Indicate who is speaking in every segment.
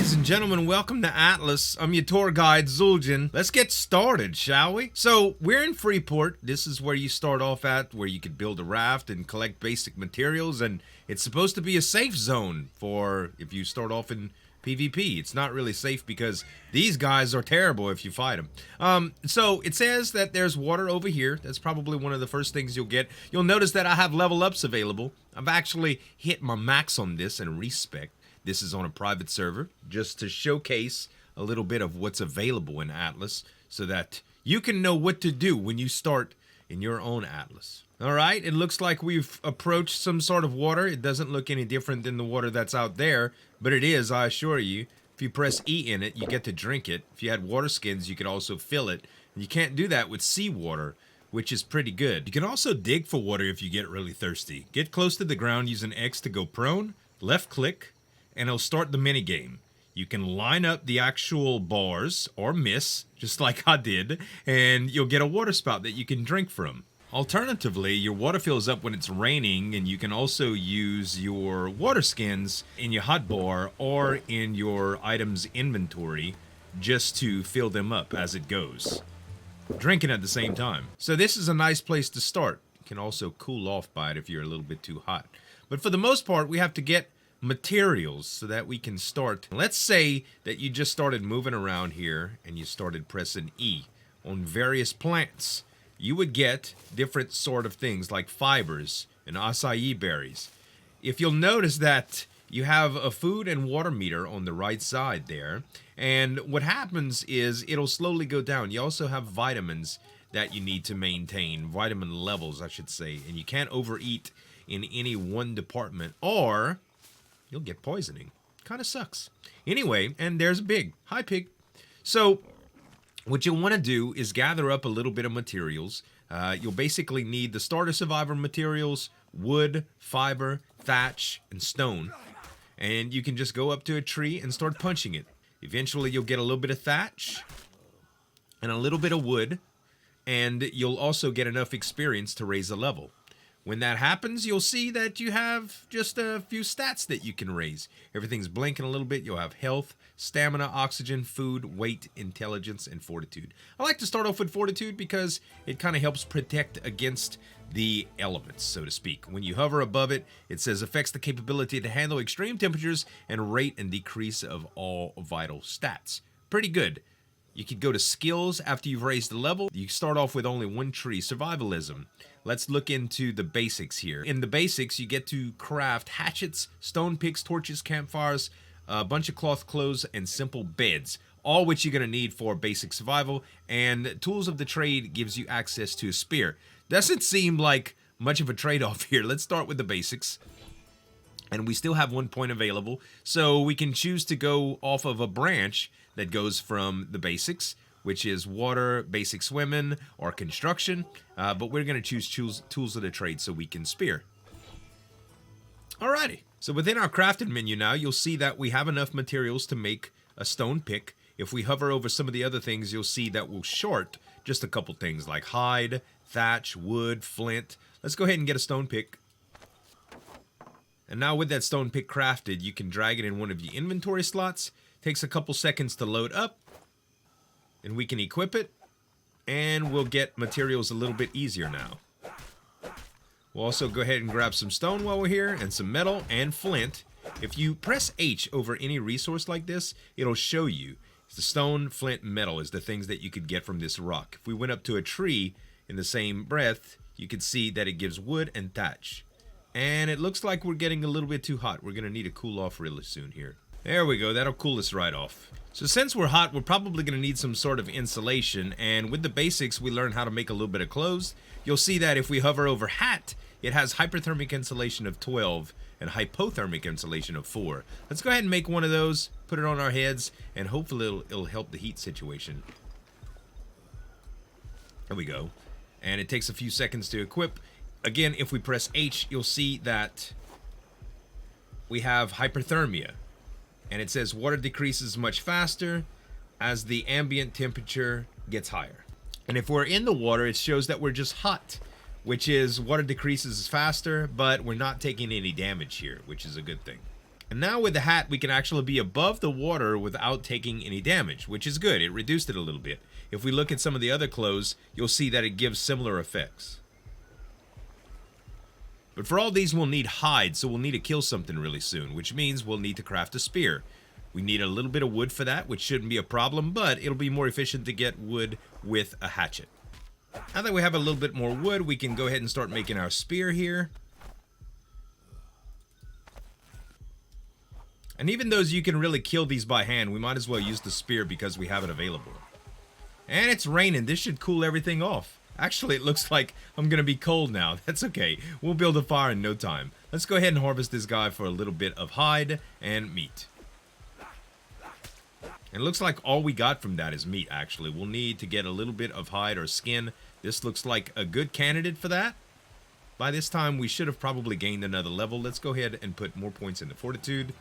Speaker 1: Ladies and gentlemen, welcome to Atlas. I'm your tour guide, Zul'jin. Let's get started, shall we? So, we're in Freeport. This is where you start off at, where you could build a raft and collect basic materials, and it's supposed to be a safe zone for if you start off in PvP. It's not really safe because these guys are terrible if you fight them. So, it says that there's water over here. That's probably one of the first things you'll get. You'll notice that I have level ups available. I've actually hit my max on this in respect. This is on a private server, just to showcase a little bit of what's available in Atlas, so that you can know what to do when you start in your own Atlas. Alright, it looks like we've approached some sort of water. It doesn't look any different than the water that's out there, but it is, I assure you. If you press E in it, you get to drink it. If you had water skins, you could also fill it. And you can't do that with seawater, which is pretty good. You can also dig for water if you get really thirsty. Get close to the ground using X to go prone, left click, and it'll start the mini game. You can line up the actual bars or miss, just like I did, and you'll get a water spout that you can drink from. Alternatively, your water fills up when it's raining, and you can also use your water skins in your hotbar or in your items inventory just to fill them up as it goes, drinking at the same time. So this is a nice place to start. You can also cool off by it if you're a little bit too hot. But for the most part, we have to get materials so that we can start. Let's say that you just started moving around here and you started pressing E on various plants. You would get different sort of things like fibers and acai berries. If you'll notice that you have a food and water meter on the right side there, and what happens is it'll slowly go down. You also have vitamins that you need to maintain, vitamin levels I should say, and you can't overeat in any one department or you'll get poisoning. Kind of sucks. Anyway, and there's a pig. Hi, pig. So, what you'll want to do is gather up a little bit of materials. You'll basically need the starter survivor materials, wood, fiber, thatch, and stone. And you can just go up to a tree and start punching it. Eventually, you'll get a little bit of thatch and a little bit of wood, and you'll also get enough experience to raise a level. When that happens, you'll see that you have just a few stats that you can raise. Everything's blinking a little bit. You'll have health, stamina, oxygen, food, weight, intelligence, and fortitude. I like to start off with fortitude because it kind of helps protect against the elements, so to speak. When you hover above it, it says affects the capability to handle extreme temperatures and rate and decrease of all vital stats. Pretty good. You could go to skills after you've raised the level. You start off with only one tree, survivalism. Let's look into the basics here. In the basics, you get to craft hatchets, stone picks, torches, campfires, a bunch of cloth clothes, and simple beds. All which you're gonna need for basic survival. And tools of the trade gives you access to a spear. Doesn't seem like much of a trade-off here. Let's start with the basics. And we still have 1 point available, so we can choose to go off of a branch that goes from the basics, which is water, basic swimming, or construction, but we're going to choose tools of the trade so we can spear. Alrighty, so within our crafting menu now, you'll see that we have enough materials to make a stone pick. If we hover over some of the other things, you'll see that we'll short just a couple things like hide, thatch, wood, flint. Let's go ahead and get a stone pick. And now with that stone pick crafted, you can drag it in one of your inventory slots. Takes a couple seconds to load up. And we can equip it. And we'll get materials a little bit easier now. We'll also go ahead and grab some stone while we're here. And some metal and flint. If you press H over any resource like this, it'll show you. The stone, flint, and metal is the things that you could get from this rock. If we went up to a tree in the same breath, you could see that it gives wood and thatch. And it looks like we're getting a little bit too hot. We're going to need to cool off really soon here. There we go. That'll cool us right off. So since we're hot, we're probably going to need some sort of insulation. And with the basics, we learn how to make a little bit of clothes. You'll see that if we hover over hat, it has hyperthermic insulation of 12 and hypothermic insulation of 4. Let's go ahead and make one of those, put it on our heads, and hopefully it'll help the heat situation. There we go. And it takes a few seconds to equip. Again, if we press H, you'll see that we have hyperthermia. And it says water decreases much faster as the ambient temperature gets higher. And if we're in the water, it shows that we're just hot, which is water decreases faster, but we're not taking any damage here, which is a good thing. And now with the hat, we can actually be above the water without taking any damage, which is good. It reduced it a little bit. If we look at some of the other clothes, you'll see that it gives similar effects. But for all these, we'll need hide, so we'll need to kill something really soon, which means we'll need to craft a spear. We need a little bit of wood for that, which shouldn't be a problem, but it'll be more efficient to get wood with a hatchet. Now that we have a little bit more wood, we can go ahead and start making our spear here. And even though you can really kill these by hand, we might as well use the spear because we have it available. And it's raining. This should cool everything off. Actually, it looks like I'm going to be cold now. That's okay. We'll build a fire in no time. Let's go ahead and harvest this guy for a little bit of hide and meat. And it looks like all we got from that is meat, actually. We'll need to get a little bit of hide or skin. This looks like a good candidate for that. By this time, we should have probably gained another level. Let's go ahead and put more points into fortitude.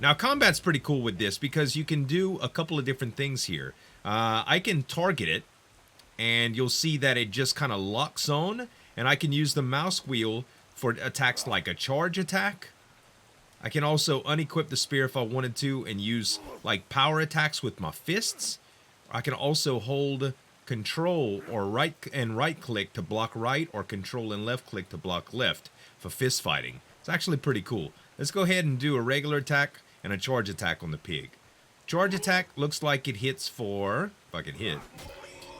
Speaker 1: Now, combat's pretty cool with this because you can do a couple of different things here. I can target it, and you'll see that it just kind of locks on, and I can use the mouse wheel for attacks like a charge attack. I can also unequip the spear if I wanted to and use like power attacks with my fists. I can also hold control or right click to block right, or control and left click to block left for fist fighting. It's actually pretty cool. Let's go ahead and do a regular attack and a charge attack on the pig. Charge attack looks like it hits for, if I can hit,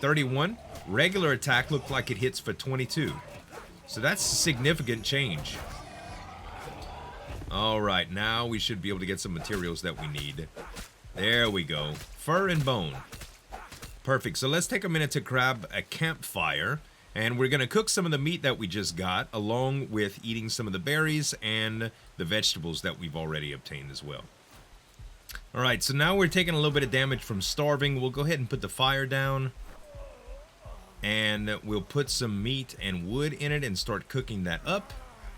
Speaker 1: 31. Regular attack looks like it hits for 22. So that's a significant change. Alright, now we should be able to get some materials that we need. There we go. Fur and bone. Perfect. So let's take a minute to grab a campfire. And we're going to cook some of the meat that we just got, along with eating some of the berries and the vegetables that we've already obtained as well. Alright, so now we're taking a little bit of damage from starving. We'll go ahead and put the fire down. And we'll put some meat and wood in it and start cooking that up.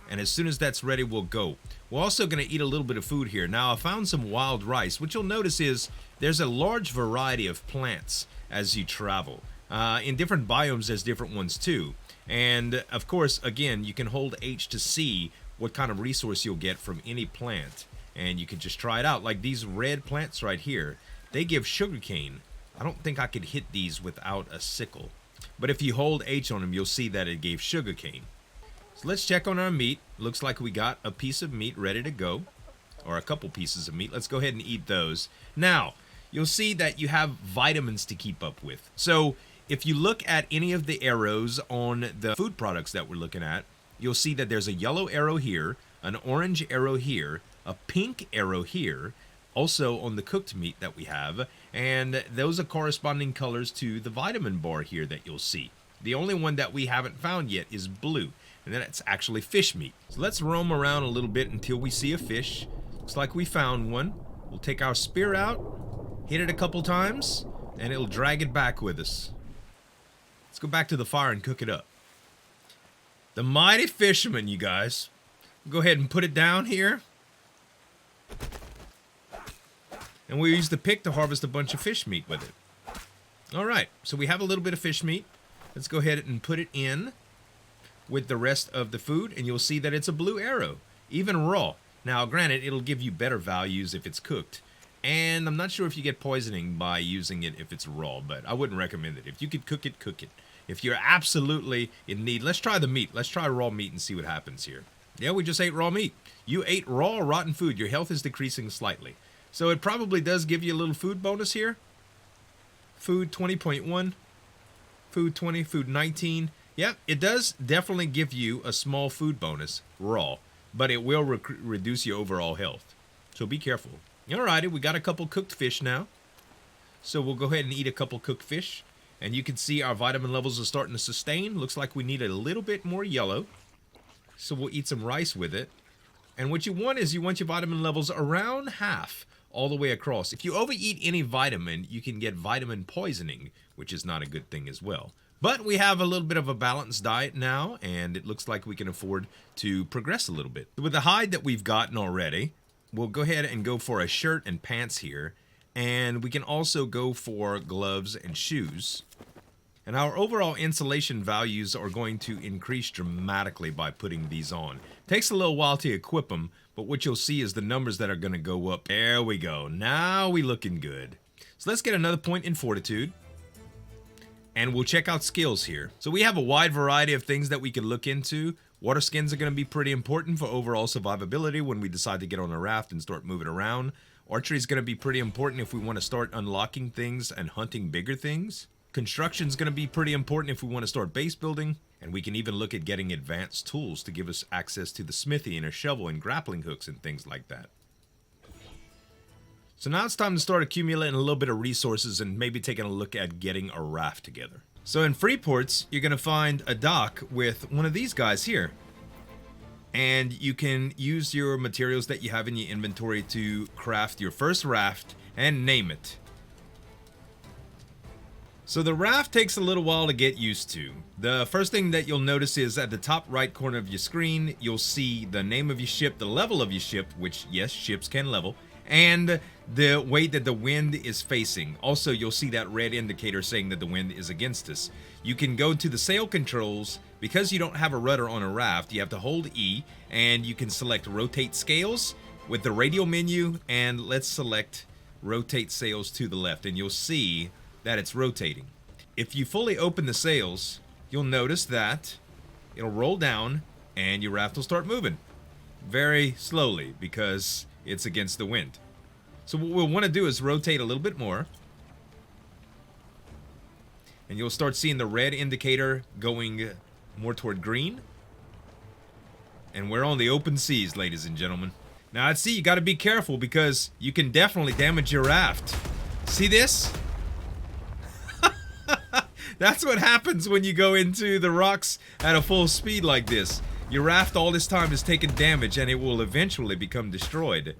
Speaker 1: And as soon as that's ready, we'll go. We're also going to eat a little bit of food here. Now, I found some wild rice. What you'll notice is there's a large variety of plants as you travel. In different biomes, there's different ones too. And, of course, again, you can hold H to see what kind of resource you'll get from any plant. And you can just try it out. Like these red plants right here, they give sugarcane. I don't think I could hit these without a sickle. But if you hold H on them, you'll see that it gave sugarcane. So let's check on our meat. Looks like we got a piece of meat ready to go. Or a couple pieces of meat. Let's go ahead and eat those. Now, you'll see that you have vitamins to keep up with. So, if you look at any of the arrows on the food products that we're looking at, you'll see that there's a yellow arrow here, an orange arrow here, a pink arrow here, also on the cooked meat that we have, and those are corresponding colors to the vitamin bar here that you'll see. The only one that we haven't found yet is blue, and that's actually fish meat. So let's roam around a little bit until we see a fish. Looks like we found one. We'll take our spear out, hit it a couple times, and it'll drag it back with us. Let's go back to the fire and cook it up. The mighty fisherman, you guys. Go ahead and put it down here. And we use the pick to harvest a bunch of fish meat with it. Alright, so we have a little bit of fish meat. Let's go ahead and put it in with the rest of the food, and you'll see that it's a blue arrow, even raw. Now, granted, it'll give you better values if it's cooked. And I'm not sure if you get poisoning by using it if it's raw, but I wouldn't recommend it. If you could cook it, cook it. If you're absolutely in need, let's try the meat. Let's try raw meat and see what happens here. Yeah, we just ate raw meat. You ate raw, rotten food. Your health is decreasing slightly. So it probably does give you a little food bonus here. Food 20.1. Food 20, food 19. Yep, it does definitely give you a small food bonus, raw. But it will reduce your overall health. So be careful. Alrighty, we got a couple cooked fish now. So we'll go ahead and eat a couple cooked fish. And you can see our vitamin levels are starting to sustain. Looks like we need a little bit more yellow. So we'll eat some rice with it. And what you want is you want your vitamin levels around half all the way across. If you overeat any vitamin, you can get vitamin poisoning, which is not a good thing as well. But we have a little bit of a balanced diet now, and it looks like we can afford to progress a little bit. With the hide that we've gotten already, we'll go ahead and go for a shirt and pants here. And we can also go for gloves and shoes. And our overall insulation values are going to increase dramatically by putting these on. Takes a little while to equip them, but what you'll see is the numbers that are going to go up. There we go. Now we looking good. So let's get another point in fortitude. And we'll check out skills here. So we have a wide variety of things that we can look into. Water skins are going to be pretty important for overall survivability when we decide to get on a raft and start moving around. Archery is going to be pretty important if we want to start unlocking things and hunting bigger things. Construction is going to be pretty important if we want to start base building, and we can even look at getting advanced tools to give us access to the smithy and a shovel and grappling hooks and things like that. So now it's time to start accumulating a little bit of resources and maybe taking a look at getting a raft together. So in Freeports, you're going to find a dock with one of these guys here. And you can use your materials that you have in your inventory to craft your first raft and name it. So the raft takes a little while to get used to. The first thing that you'll notice is at the top right corner of your screen, you'll see the name of your ship, the level of your ship, which yes, ships can level, and the way that the wind is facing. Also, you'll see that red indicator saying that the wind is against us. You can go to the sail controls. Because you don't have a rudder on a raft, you have to hold E, and you can select rotate scales with the radial menu, and let's select rotate sails to the left, and you'll see that it's rotating. If you fully open the sails, you'll notice that it'll roll down and your raft will start moving very slowly because it's against the wind. So what we'll want to do is rotate a little bit more, and you'll start seeing the red indicator going more toward green. And we're on the open seas, ladies and gentlemen. Now at sea, you got to be careful because you can definitely damage your raft. See this? That's what happens when you go into the rocks at a full speed like this. Your raft all this time is taking damage and it will eventually become destroyed.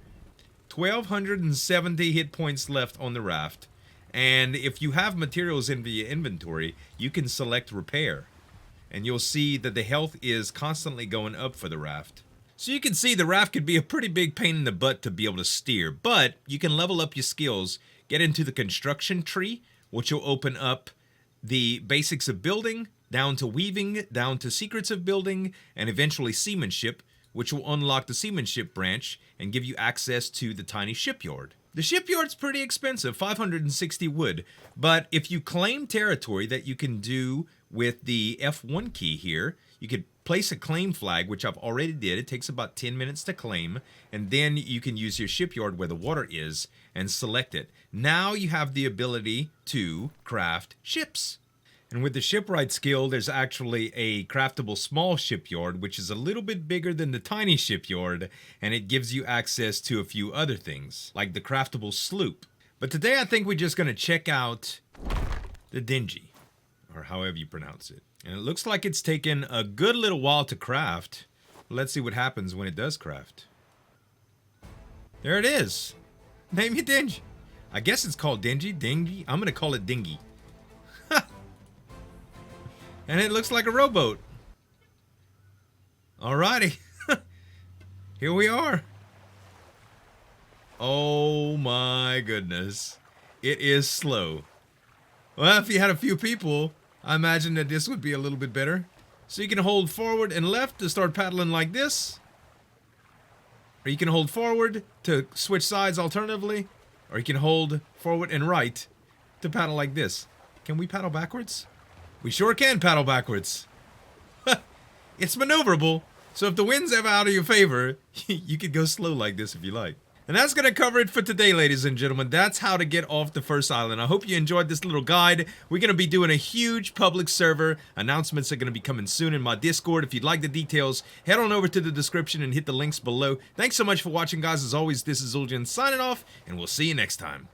Speaker 1: 1,270 hit points left on the raft. And if you have materials in your inventory, you can select repair. And you'll see that the health is constantly going up for the raft. So you can see the raft could be a pretty big pain in the butt to be able to steer, but you can level up your skills, get into the construction tree, which will open up the basics of building, down to weaving, down to secrets of building, and eventually seamanship, which will unlock the seamanship branch and give you access to the tiny shipyard. The shipyard's pretty expensive, 560 wood, but if you claim territory that you can do with the F1 key here, you could place a claim flag, which I've already did. It takes about 10 minutes to claim, and then you can use your shipyard where the water is and select it. Now you have the ability to craft ships. And with the shipwright skill, there's actually a craftable small shipyard, which is a little bit bigger than the tiny shipyard, and it gives you access to a few other things, like the craftable sloop. But today I think we're just going to check out the dinghy, or however you pronounce it. And it looks like it's taken a good little while to craft. Let's see what happens when it does craft. There it is. Name your dinghy. I guess it's called dinghy. I'm going to call it dinghy. And it looks like a rowboat. Alrighty. Here we are. Oh my goodness. It is slow. Well, if you had a few people, I imagine that this would be a little bit better. So you can hold forward and left to start paddling like this. Or you can hold forward to switch sides alternatively. Or you can hold forward and right to paddle like this. Can we paddle backwards? We sure can paddle backwards. It's maneuverable, so if the wind's ever out of your favor, you could go slow like this if you like. And that's going to cover it for today, ladies and gentlemen. That's how to get off the first island. I hope you enjoyed this little guide. We're going to be doing a huge public server. Announcements are going to be coming soon in my Discord. If you'd like the details, head on over to the description and hit the links below. Thanks so much for watching, guys. As always, this is Zuljan signing off, and we'll see you next time.